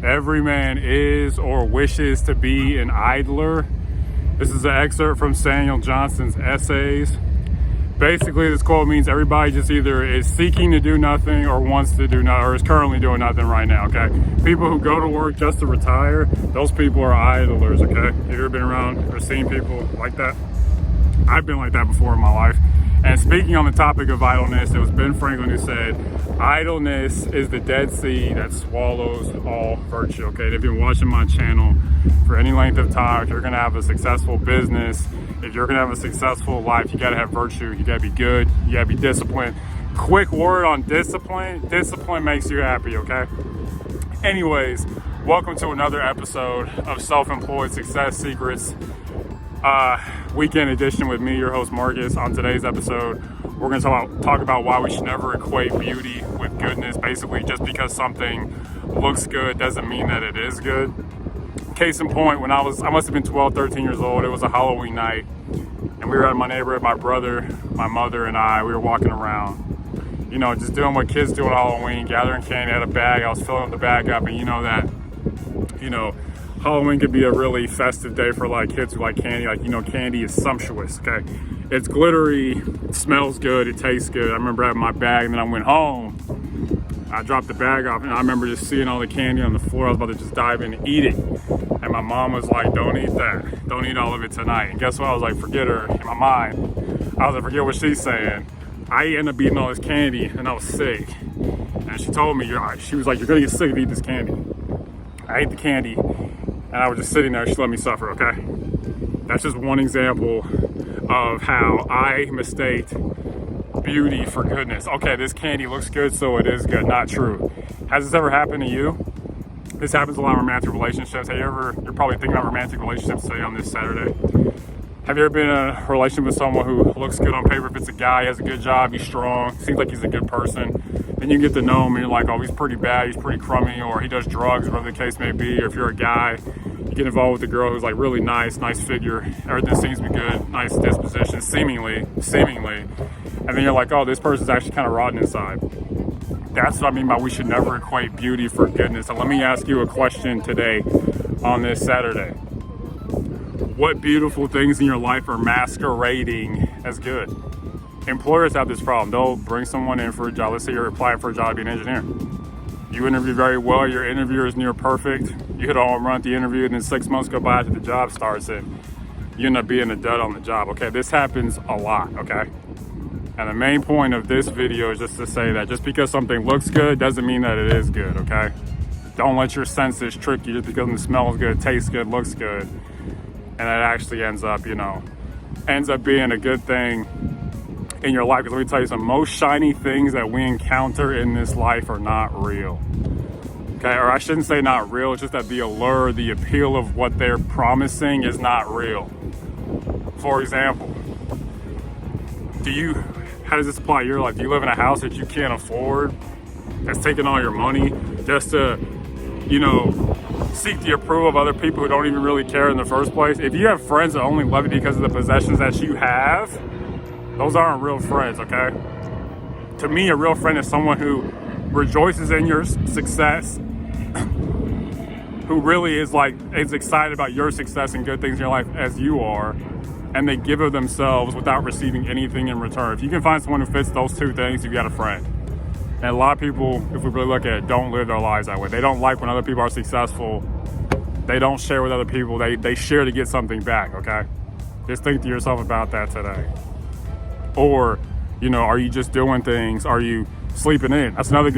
Every man is or wishes to be an idler. This is an excerpt from Samuel Johnson's essays. Basically, this quote means everybody just either is seeking to do nothing or wants to do nothing, or is currently doing nothing right now, okay? People who go to work just to retire, those people are idlers, okay? Have you ever been around or seen people like that? I've been like that before in my life. And speaking on the topic of idleness, it was Ben Franklin who said, idleness is the Dead Sea that swallows all virtue, okay? And if you've been watching my channel for any length of time, if you're gonna have a successful business, if you're gonna have a successful life, you gotta have virtue, you gotta be good, you gotta be disciplined. Quick word on discipline. Discipline makes you happy, okay? Anyways, welcome to another episode of Self-Employed Success Secrets. Weekend edition with me, your host Marcus. On today's episode, we're going to talk about why we should never equate beauty with goodness. Basically, just because something looks good doesn't mean that it is good. Case in point, when I must have been 12, 13 years old, it was a Halloween night, and we were at my neighborhood, my brother, my mother, and I, we were walking around, you know, just doing what kids do on Halloween, gathering candy. I had a bag, I was filling the bag up, and Halloween could be a really festive day for like kids who like candy. Like, candy is sumptuous, okay? It's glittery, it smells good, it tastes good. I remember having my bag, and then I went home. I dropped the bag off, and I remember just seeing all the candy on the floor. I was about to just dive in and eat it. And my mom was like, don't eat that. Don't eat all of it tonight. And guess what? I was like, forget her. In my mind, I was like, forget what she's saying. I ended up eating all this candy, and I was sick. And she told me, she was like, you're gonna get sick if you eat this candy. I ate the candy. And I was just sitting there, she let me suffer, okay? That's just one example of how I mistake beauty for goodness. Okay, this candy looks good, so it is good. Not true. Has this ever happened to you? This happens a lot in romantic relationships. You're probably thinking about romantic relationships today on this Saturday. Have you ever been in a relationship with someone who looks good on paper? If it's a guy, he has a good job, he's strong, seems like he's a good person. Then you get to know him and you're like, oh, he's pretty bad, he's pretty crummy, or he does drugs, whatever the case may be. Or if you're a guy, you get involved with a girl who's like really nice figure, everything seems to be good, nice disposition, seemingly. And then you're like, oh, this person's actually kind of rotten inside. That's what I mean by we should never equate beauty for goodness. And let me ask you a question today on this Saturday. What beautiful things in your life are masquerading as good? Employers have this problem. They'll bring someone in for a job. Let's say you're applying for a job to be an engineer. You interview very well, your interviewer is near perfect. You hit a home run at the interview, and then 6 months go by after the job starts, and you end up being a dud on the job. Okay, this happens a lot, okay? And the main point of this video is just to say that just because something looks good doesn't mean that it is good, okay? Don't let your senses trick you just because it smells good, tastes good, looks good, and it actually ends up being a good thing in your life. Because let me tell you something, most shiny things that we encounter in this life are not real. Okay, or I shouldn't say not real, it's just that the allure, the appeal of what they're promising is not real. For example, how does this apply to your life? Do you live in a house that you can't afford, that's taking all your money just to, seek the approval of other people who don't even really care in the first place? If you have friends that only love you because of the possessions that you have, those aren't real friends, okay? To me, a real friend is someone who rejoices in your success, who really is excited about your success and good things in your life as you are, and they give of themselves without receiving anything in return. If you can find someone who fits those two things, you've got a friend. And a lot of people, if we really look at it, don't live their lives that way. They don't like when other people are successful. They don't share with other people. They share to get something back, okay? Just think to yourself about that today. Or, are you just doing things? Are you sleeping in? That's another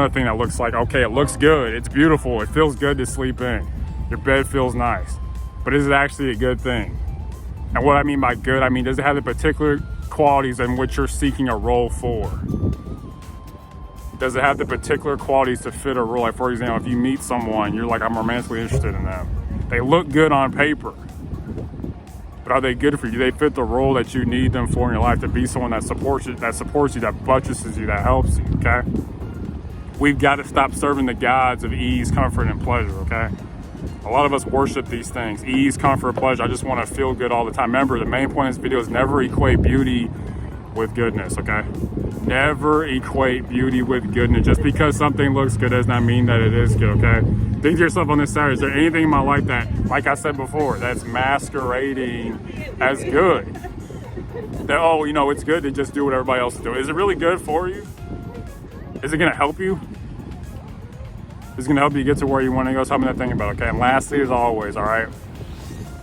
thing that looks like, okay, it looks good, it's beautiful, it feels good to sleep in. Your bed feels nice. But is it actually a good thing? And what I mean by good, does it have the particular qualities in which you're seeking a role for? Does it have the particular qualities to fit a role? Like, for example, if you meet someone, you're like, I'm romantically interested in them. They look good on paper. But are they good for you? Do they fit the role that you need them for in your life to be someone that supports you, that buttresses you, that helps you, okay? We've got to stop serving the gods of ease, comfort, and pleasure, okay? A lot of us worship these things. Ease, comfort, pleasure. I just want to feel good all the time. Remember, the main point of this video is never equate beauty with goodness, okay? Never equate beauty with goodness. Just because something looks good does not mean that it is good, okay? Think to yourself on this Saturday, is there anything in my life that, like I said before, that's masquerading as good? That, oh, you know, it's good to just do what everybody else is doing. Is it really good for you? Is it gonna help you? Is it gonna help you get to where you wanna go? Something to think about, okay? And lastly, as always, all right?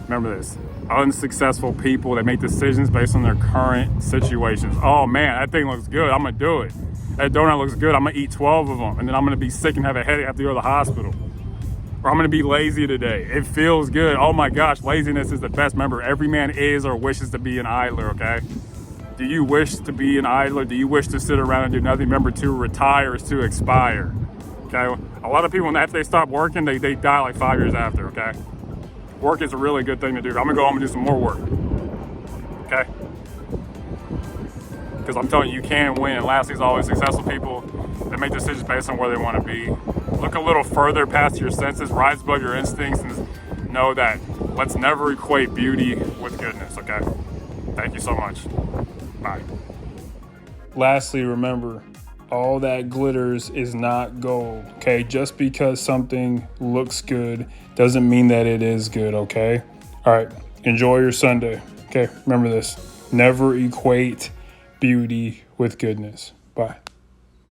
Remember this. Unsuccessful people, they make decisions based on their current situations. Oh man, that thing looks good, I'm gonna do it. That donut looks good, I'm gonna eat 12 of them, and then I'm gonna be sick and have a headache, have to go to the hospital. Or I'm gonna be lazy today. It feels good. Oh my gosh, laziness is the best. Remember, every man is or wishes to be an idler, okay? Do you wish to be an idler? Do you wish to sit around and do nothing? Remember, to retire is to expire, okay? A lot of people, after they stop working, they die like 5 years after, okay? Work is a really good thing to do. I'm gonna go home and do some more work, okay? Because I'm telling you, you can win. And lastly, as always, successful people that make decisions based on where they want to be. Look a little further past your senses, rise above your instincts, and know that let's never equate beauty with goodness, okay? Thank you so much. Bye. Lastly, remember, all that glitters is not gold, okay? Just because something looks good doesn't mean that it is good, okay? All right, enjoy your Sunday, okay? Remember this, never equate beauty with goodness. Bye.